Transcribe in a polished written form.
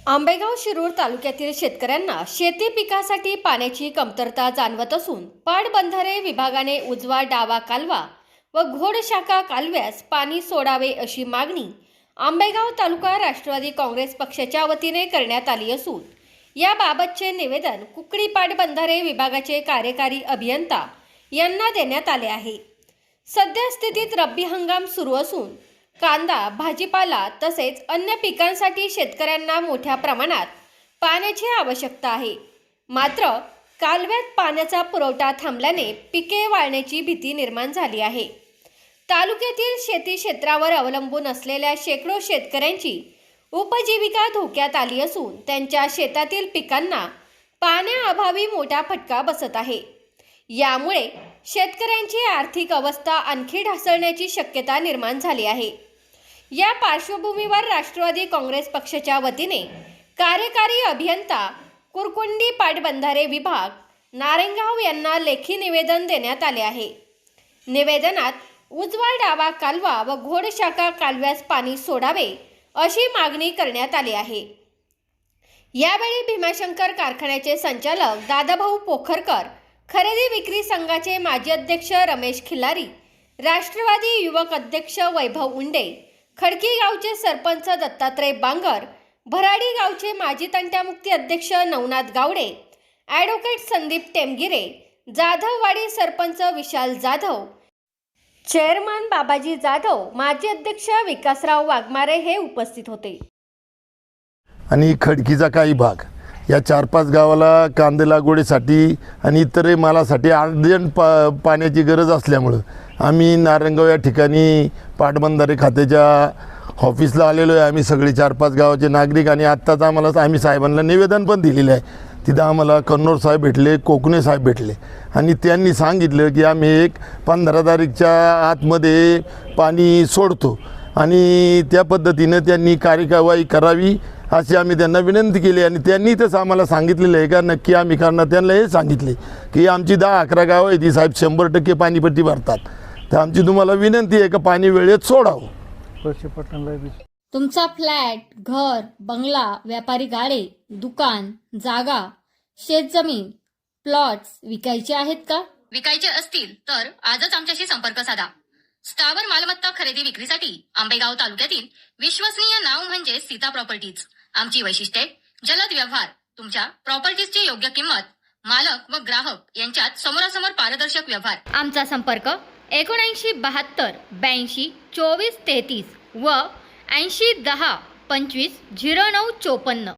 आंबेगाव शिरूर तालुक्यातील शेतकऱ्यांना शेती पिकासाठी पाण्याची कमतरता जाणवत असून पाटबंधारे विभागाने उजवा डावा कालवा व घोडशाखा कालव्यास पाणी सोडावे अशी मागणी आंबेगाव तालुका राष्ट्रवादी काँग्रेस पक्षाच्या वतीने करण्यात आली असून याबाबतचे निवेदन कुकडी पाटबंधारे विभागाचे कार्यकारी अभियंता यांना देण्यात आले आहे। सध्या स्थितीत रब्बी हंगाम सुरू असून कांदा, भाजीपाला तसेच अन्य पिकांसाठी शेतकऱ्यांना मोठ्या प्रमाणात पाण्याची आवश्यकता आहे। मात्र कालव्यात पाण्याचा पुरवठा थांबल्याने पिके वाळण्याची भीती निर्माण झाली आहे। तालुक्यातील शेती क्षेत्रावर अवलंबून असलेल्या शेकडो शेतकऱ्यांची उपजीविका धोक्यात आली असून त्यांच्या शेतातील पिकांना पाण्याअभावी मोठा फटका बसत आहे। यामुळे शेतकऱ्यांची आर्थिक अवस्था आणखी ढासळण्याची शक्यता निर्माण झाली आहे। या पार्श्वभूमीवर राष्ट्रवादी काँग्रेस पक्षाच्या वतीने कार्यकारी अभियंता कुरकुंडी पाटबंधारे विभाग नारायणगाव यांना लेखी निवेदन देण्यात आले आहे। निवेदनात उजवा डावा कालवा व घोडशाखा कालव्यास पाणी सोडावे अशी मागणी करण्यात आली आहे। यावेळी भीमाशंकर कारखान्याचे संचालक दादाभाऊ पोखरकर, खरेदी विक्री संघाचे माजी अध्यक्ष रमेश खिल्लारी, राष्ट्रवादी युवक अध्यक्ष वैभव उंडे, खडकी गावचे सरपंच दत्तात्रय बांगर, भराडी गावचे माजी तंट्यामुक्ती अध्यक्ष नवनाथ गावडे, ॲडव्होकेट संदीप टेमगिरे, जाधववाडी सरपंच विशाल जाधव, चेअरमन बाबाजी जाधव, माजी अध्यक्ष विकासराव वाघमारे हे उपस्थित होते। आणि खडकीचा काही भाग या 4-5 गावाला कांदे लागवडीसाठी आणि इतर मालासाठी अर्जंट पाण्याची गरज असल्यामुळं आम्ही नारायणगाव या ठिकाणी पाटबंधारे खात्याच्या ऑफिसला आलेलो आहे। आम्ही सगळे 4-5 गावाचे नागरिक आणि आत्ताच आम्ही साहेबांना निवेदन पण दिलेलं आहे। तिथं आम्हाला कन्नौर साहेब भेटले, कोकणे साहेब भेटले आणि त्यांनी सांगितलं की आम्ही 15 तारीखच्या आतमध्ये पाणी सोडतो आणि त्या पद्धतीनं त्यांनी कार्यवाही करावी अशी आम्ही त्यांना विनंती केली आणि त्यांनी तसं आम्हाला सांगितलेलं आहे का नक्की आम्ही करणार। त्यांना हे सांगितले की आमची 10-11 गावं आहे ती साहेब 100% पाणीपट्टी भरतात, तर आमची तुम्हाला विनंती आहे का पाणी वेळेत सोडावं। तुमचा फ्लॅट, घर, बंगला, व्यापारी गाडे, दुकान, जागा, शेतजमीन, प्लॉट्स विकायचे आहेत का? विकायचे असतील तर आजच आमच्याशी संपर्क साधा। स्थावर मालमत्ता खरेदी विक्रीसाठी आंबेगाव तालुक्यातील विश्वसनीय नाव म्हणजे सीता प्रॉपर्टीज। आमची वैशिष्ट्ये: जलद व्यवहार, तुमच्या प्रॉपर्टीजची योग्य किंमत, मालक व ग्राहक यांच्यात समोरासमोर पारदर्शक व्यवहार। आमचा संपर्क 7972 82 24 33 व 80 10 25 09 54।